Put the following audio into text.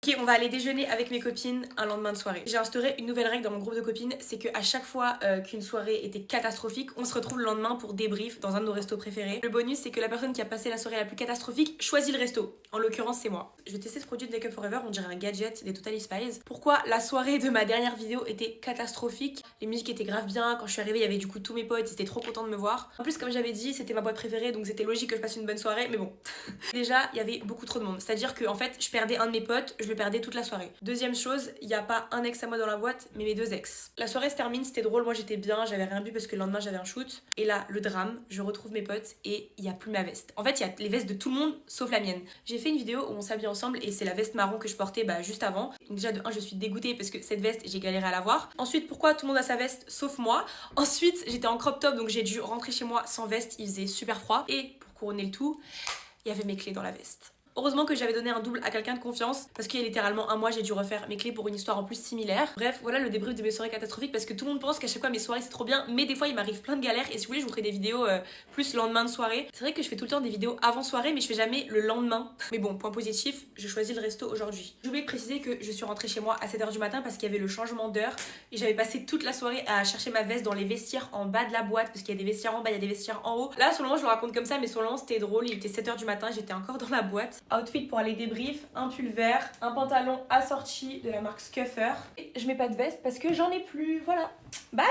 Ok, on va aller déjeuner avec mes copines un lendemain de soirée. J'ai instauré une nouvelle règle dans mon groupe de copines, c'est qu'à chaque fois qu'une soirée était catastrophique, on se retrouve le lendemain pour débrief dans un de nos restos préférés. Le bonus, c'est que la personne qui a passé la soirée la plus catastrophique choisit le resto. En l'occurrence, c'est moi. Je vais tester ce produit de Make Up Forever, on dirait un gadget des Totally Spies. Pourquoi la soirée de ma dernière vidéo était catastrophique? Les musiques étaient grave bien, quand je suis arrivée, il y avait du coup tous mes potes, ils étaient trop contents de me voir. En plus, comme j'avais dit, c'était ma boîte préférée, donc c'était logique que je passe une bonne soirée, mais bon. Déjà, il y avait beaucoup trop de monde. C'est-à-dire que en fait, je perdais un de mes potes, je le perdais toute la soirée. Deuxième chose, il n'y a pas un ex à moi dans la boîte, mais mes deux ex. La soirée se termine, c'était drôle, moi j'étais bien, j'avais rien bu parce que le lendemain j'avais un shoot. Et là, le drame, je retrouve mes potes et il n'y a plus ma veste. En fait, il y a les vestes de tout le monde sauf la mienne. J'ai fait une vidéo où on s'habille ensemble et c'est la veste marron que je portais juste avant. Donc déjà de un, je suis dégoûtée parce que cette veste, j'ai galéré à l'avoir. Ensuite, pourquoi tout le monde a sa veste sauf moi? Ensuite, j'étais en crop top donc j'ai dû rentrer chez moi sans veste, il faisait super froid. Et pour couronner le tout, il y avait mes clés dans la veste. Heureusement que j'avais donné un double à quelqu'un de confiance parce qu'il y a littéralement un mois j'ai dû refaire mes clés pour une histoire en plus similaire. Bref, voilà le débrief de mes soirées catastrophiques parce que tout le monde pense qu'à chaque fois mes soirées c'est trop bien, mais des fois il m'arrive plein de galères et si vous voulez je vous ferai des vidéos plus lendemain de soirée. C'est vrai que je fais tout le temps des vidéos avant soirée mais je fais jamais le lendemain. Mais bon, point positif, je choisis le resto aujourd'hui. J'ai oublié de préciser que je suis rentrée chez moi à 7h du matin parce qu'il y avait le changement d'heure et j'avais passé toute la soirée à chercher ma veste dans les vestiaires en bas de la boîte parce qu'il y a des vestiaires en bas, il y a des vestiaires en haut. Là sur le moment je le raconte comme ça mais sur le moment c'était drôle, il était 7h du matin, j'étais encore dans la boîte. Outfit pour aller débrief, un pull vert, un pantalon assorti de la marque Scuffer. Et je mets pas de veste parce que j'en ai plus, voilà. Bye!